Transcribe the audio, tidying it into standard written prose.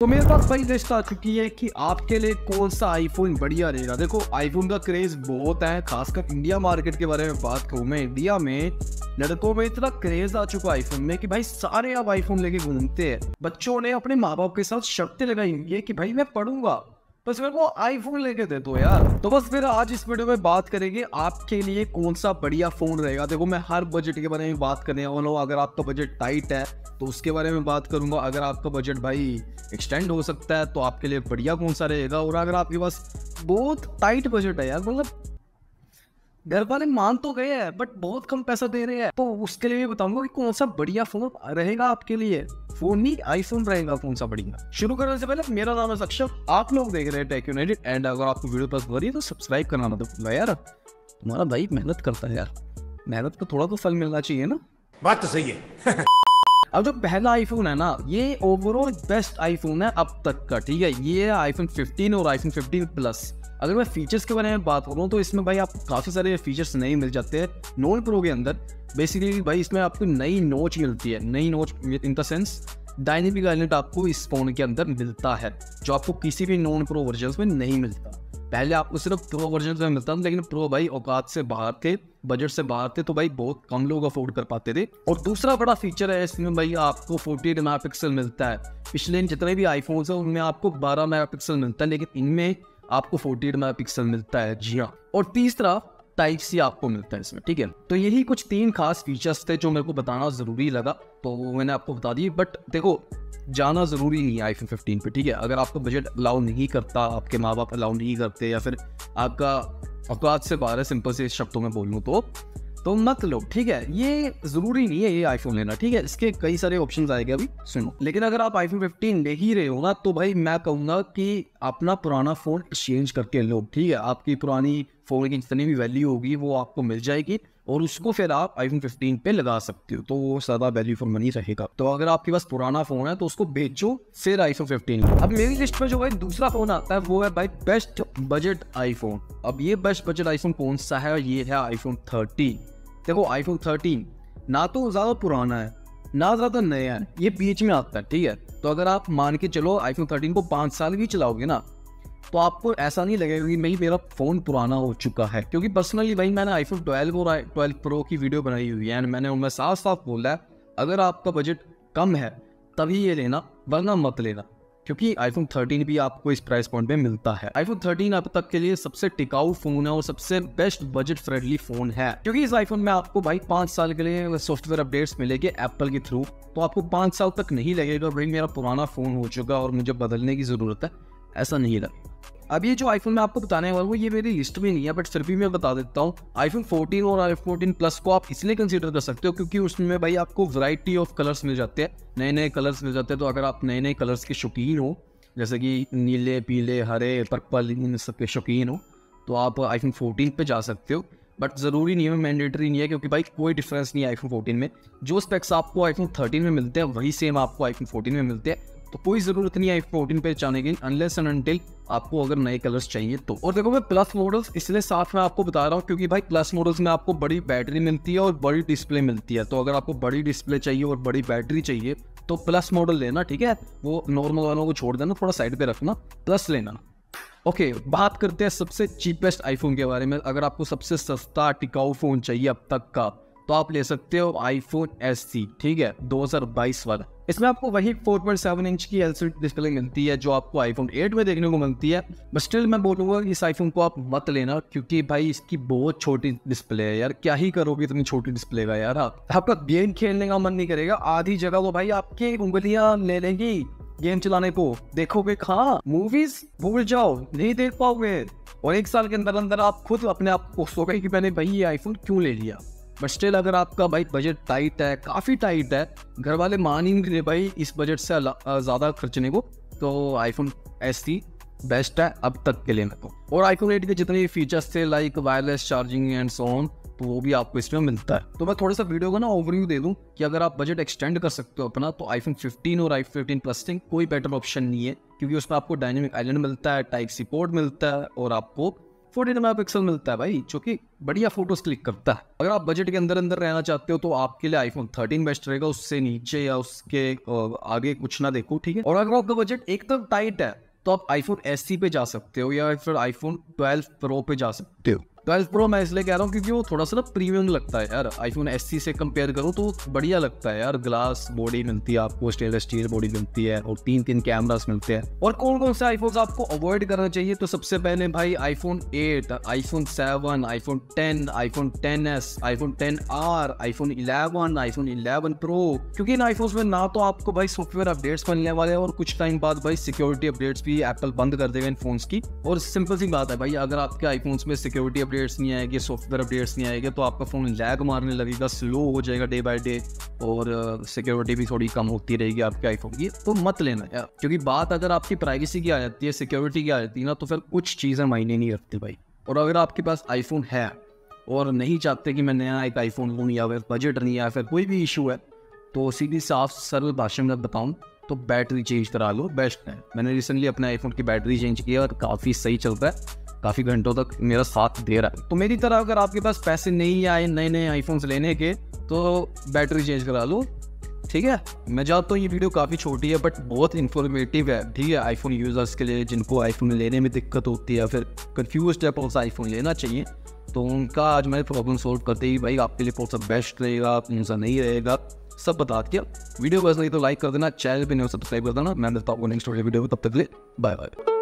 तो मेरे पास भाई लिस्ट आ चुकी है कि आपके लिए कौन सा आईफोन बढ़िया रहेगा। देखो आईफोन का क्रेज बहुत है, खासकर इंडिया मार्केट के बारे में बात करूँ मैं, इंडिया में लड़कों में इतना क्रेज आ चुका है आईफोन में कि भाई सारे अब आईफोन लेके घूमते हैं। बच्चों ने अपने माँ बाप के साथ शर्तें लगाई हुई है कि भाई मैं पढ़ूंगा बस मेरे को आईफोन लेके दे दो यार। तो बस फिर आज इस वीडियो में बात करेंगे आपके लिए कौन सा बढ़िया फोन रहेगा। देखो मैं हर बजट के बारे में बात करने वाला हूँ। अगर आपका बजट टाइट है तो उसके बारे में बात करूंगा। अगर आपका बजट भाई एक्सटेंड हो सकता है तो आपके लिए बढ़िया कौन सा रहेगा। और अगर आपके पास बहुत टाइट बजट है यार, मतलब घर वाले मान तो गए हैं बट बहुत कम पैसा दे रहे हैं, तो उसके लिए बताऊंगा कि कौन सा बढ़िया फोन रहेगा आपके लिए। फोन नहीं आईफोन रहेगा कौन सा बढ़िया। शुरू करने से पहले मेरा नाम है सक्षम, आप लोग देख रहे हैं टेक यूनाइटेड एंड अगर आपको वीडियो पसंद हो रही है तो सब्सक्राइब करना मत भूलना यार। तुम्हारा भाई मेहनत करता है यार, मेहनत का थोड़ा तो फल मिलना चाहिए ना। बात तो सही है। अब जो पहला आईफोन है ना, ये ओवरऑल बेस्ट आईफोन है अब तक का, ठीक है। ये है आईफोन 15 और आईफोन 15 प्लस। अगर मैं फीचर्स के बारे में बात करूँ तो इसमें भाई आपको काफ़ी सारे फीचर्स नहीं मिल जाते हैं नोन प्रो के अंदर। बेसिकली भाई इसमें आपको नई नोच मिलती है, नई नोच in the sense dynamic island आपको इस फोन के अंदर मिलता है, जो आपको किसी भी नॉन प्रो वर्जन में नहीं मिलता। पहले आपको सिर्फ प्रो वर्जन में मिलता था, लेकिन प्रो भाई औकात से बाहर थे, बजट से बाहर थे, तो भाई बहुत कम लोग अफोर्ड कर पाते थे। और दूसरा बड़ा फीचर है इसमें भाई आपको 48 मेगापिक्सल मिलता है। पिछले जितने भी आईफोन्स हैं उनमें आपको 12 मेगापिक्सल मिलता है, लेकिन इनमें आपको 48 मेगापिक्सल मिलता है। जी हाँ। और तीसरा टाइप सी आपको मिलता है इसमें, ठीक है। तो यही कुछ 3 खास फीचर्स थे जो मेरे को बताना जरूरी लगा, तो मैंने आपको बता दी। बट देखो जाना जरूरी नहीं है आईफोन 15 पे, ठीक है। अगर आपका बजट अलाउ नहीं करता, आपके माँ बाप अलाउ नहीं करते, या फिर आपका औकात से बाहर है, सिंपल से शब्दों में बोलूँ तो मत लो, ठीक है। ये जरूरी नहीं है ये आईफोन लेना, ठीक है। इसके कई सारे ऑप्शंस आएंगे अभी सुनो। लेकिन अगर आप आईफोन 15 ले ही रहे हो ना, तो भाई मैं कहूँगा कि अपना पुराना फोन एक्सचेंज करके लो, ठीक है। आपकी पुरानी फोन की जितनी भी वैल्यू होगी वो आपको मिल जाएगी और उसको फिर आप आईफोन 15 पे लगा सकते हो, तो वो ज़्यादा वैल्यू फॉर मनी रहेगा। तो अगर आपके पास पुराना फोन है तो उसको बेचो, फिर आईफोन 15 लो। अब मेरी लिस्ट में जो भाई दूसरा फोन आता है वो है भाई बेस्ट बजट आईफोन। अब ये बेस्ट बजट आईफोन कौन सा है? ये है आईफोन 13। देखो आईफोन 13 ना तो ज़्यादा पुराना है ना ज़्यादा नया है, ये बीच में आता है, ठीक है। तो अगर आप मान के चलो आईफोन 13 को 5 साल भी चलाओगे ना, तो आपको ऐसा नहीं लगेगा कि भाई मेरा फ़ोन पुराना हो चुका है। क्योंकि पर्सनली भाई मैंने आईफोन 12 और 12 प्रो की वीडियो बनाई हुई है एंड मैंने उनमें साफ साफ बोला है अगर आपका बजट कम है तभी ये लेना, वरना मत लेना। क्योंकि आईफोन 13 भी आपको इस प्राइस पॉइंट पे मिलता है। आईफोन 13 अब तक के लिए सबसे टिकाऊ फोन है और सबसे बेस्ट बजट फ्रेंडली फोन है, क्योंकि इस आईफोन में आपको भाई 5 साल के लिए सॉफ्टवेयर अपडेट्स मिलेंगे एप्पल के थ्रू। तो आपको 5 साल तक नहीं लगेगा भाई मेरा पुराना फोन हो चुका और मुझे बदलने की जरूरत है, ऐसा नहीं लगेगा। अब ये जो आईफोन मैं आपको बताने वाला हूँ ये मेरी लिस्ट में नहीं है, बट फिर भी मैं बता देता हूँ। आईफोन 14 और आईफोन 14 प्लस को आप इसलिए कंसीडर कर सकते हो क्योंकि उसमें भाई आपको वैरायटी ऑफ कलर्स मिल जाते हैं, नए नए कलर्स मिल जाते हैं। तो अगर आप नए नए कलर्स के शौकीन हो, जैसे कि नीले, पीले, हरे, पर्पल, इन सब के शौकीन हो, तो आप आईफोन 14 पे जा सकते हो। बट ज़रूरी नहीं है, मैंडेटरी नहीं है, क्योंकि भाई कोई डिफरेंस नहीं है आईफोन 14 में। जो स्पेक्स आपको आईफोन 13 में मिलते हैं वही सेम आपको आईफोन 14 में मिलते हैं। तो कोई ज़रूरत नहीं है आईफोन 14 पे जाने की, अनलेस एंड अनटिल आपको अगर नए कलर्स चाहिए तो। और देखो मैं प्लस मॉडल्स इसलिए साथ में आपको बता रहा हूँ क्योंकि भाई प्लस मॉडल्स में आपको बड़ी बैटरी मिलती है और बड़ी डिस्प्ले मिलती है। तो अगर आपको बड़ी डिस्प्ले चाहिए और बड़ी बैटरी चाहिए तो प्लस मॉडल लेना, ठीक है। वो नॉर्मल वालों को छोड़ देना, थोड़ा साइड पे रखना, प्लस लेना। ओके, बात करते हैं सबसे चीपेस्ट आईफोन के बारे में। अगर आपको सबसे सस्ता टिकाऊ फोन चाहिए अब तक का तो आप ले सकते हो आईफोन SE, ठीक है, 2022 वाला। इसमें आपको वही 4.7 इंच की LCD डिस्प्ले मिलती है जो आपको आईफोन 8 में देखने को मिलती है। बट स्टिल मैं बोलूँगा इस आईफोन को आप मत लेना क्योंकि भाई इसकी बहुत छोटी डिस्प्ले है यार। क्या ही करोगे इतनी छोटी डिस्प्ले का यार। आपका गेम खेलने का मन नहीं करेगा, आधी जगह वो भाई आपकी उंगलियां ले लेंगी गेम चलाने को। देखोगे कहाँ, मूवीज भूल जाओ, नहीं देख पाओगे। और 1 साल के अंदर अंदर आप खुद अपने आप को सोचोगे कि मैंने भाई ये आईफोन क्यों ले लिया। बट स्टिल अगर आपका भाई बजट टाइट है, काफ़ी टाइट है, घर वाले मान ही नहीं रहे भाई इस बजट से ज़्यादा खर्चने को, तो आईफोन SE बेस्ट है अब तक के लिए मेरे को। और आईफोन 8 के जितने भी फीचर्स थे like wireless charging and so on, तो वो भी आपको इसमें मिलता है। तो मैं थोड़ा सा वीडियो को ना ओवरव्यू दे दूं कि अगर आप बजट एक्सटेंड कर सकते हो अपना, तो आईफोन 15 और आईफोन 15 प्लस से कोई बेटर ऑप्शन नहीं है, क्योंकि उसमें आपको डायनेमिक आइलैंड मिलता है, टाइप सी पोर्ट मिलता है और आपको 14 मेगापिक्सल मिलता है भाई, जो कि बढ़िया फोटोज क्लिक करता है। अगर आप बजट के अंदर अंदर रहना चाहते हो तो आपके लिए आईफोन 13 बेस्ट रहेगा, उससे नीचे या उसके आगे कुछ ना देखो, ठीक है। और अगर आपका बजट एकदम टाइट है तो आप आईफोन SE पे जा सकते हो या फिर आईफोन 12 प्रो पे जा सकते हो। 12 प्रो मैं इसलिए कह रहा हूँ क्योंकि वो थोड़ा सा ना प्रीमियम लगता है यार। आईफोन SE से कंपेयर करो तो बढ़िया लगता है यार, ग्लास बॉडी मिलती है आपको, स्टेनलेस स्टील बॉडी मिलती है और 3 कैमरास मिलते हैं। और कौन कौन से आईफोन आपको अवॉइड करना चाहिए, तो सबसे पहले भाई iPhone 8, iPhone 7, iPhone 10, iPhone 10s, iPhone 10R, iPhone 11, iPhone 11 pro, क्योंकि इन आईफोन्स में ना तो आपको भाई सॉफ्टवेयर अपडेट्स मिलने वाले हैं और कुछ टाइम बाद भाई सिक्योरिटी अपडेट्स भी एप्पल बंद कर देगा इन फोन्स की। और सिंपल सी बात है भाई, अगर आपके आईफोन्स में सिक्योरिटी अपडेट्स नहीं आएगी, सॉफ्टवेयर अपडेट्स नहीं आएंगे तो आपका फोन लैग मारने लगेगा, स्लो हो जाएगा डे बाय डे और सिक्योरिटी भी थोड़ी कम होती रहेगी आपके आईफोन की। तो मत लेना यार, क्योंकि बात अगर आपकी प्राइवेसी की आ जाती है, सिक्योरिटी की आ जाती है ना, तो फिर कुछ चीज़ें मायने नहीं रखती भाई। और अगर आपके पास आईफोन है और नहीं चाहते कि मैं नया एक आईफोन लूँ या फिर बजट नहीं या फिर कोई भी इशू है, तो सीधी साफ सरल भाषा में बताऊँ तो बैटरी चेंज करा लो, बेस्ट है। मैंने रिसेंटली अपने आईफोन की बैटरी चेंज की और काफ़ी सही चल रहा है, काफ़ी घंटों तक मेरा साथ दे रहा है। तो मेरी तरह अगर आपके पास पैसे नहीं आए नए नए आईफोन्स लेने के तो बैटरी चेंज करा लो, ठीक है। मैं जानता हूँ ये वीडियो काफ़ी छोटी है बट बहुत इन्फॉर्मेटिव है, ठीक है, आईफोन यूज़र्स के लिए जिनको आईफोन लेने में दिक्कत होती है या फिर कन्फ्यूज है कौन सा आईफोन लेना चाहिए, तो उनका आज मैंने प्रॉब्लम सॉल्व करते ही भाई आपके लिए कौन सा बेस्ट रहेगा कौन सा नहीं रहेगा सब बता दिया। वीडियो पसंद आई तो लाइक कर देना, चैनल पे नहीं हो सब्सक्राइब कर देना। मैं मिलता हूँ नेक्स्ट वीडियो, तब तक के लिए बाय बाय।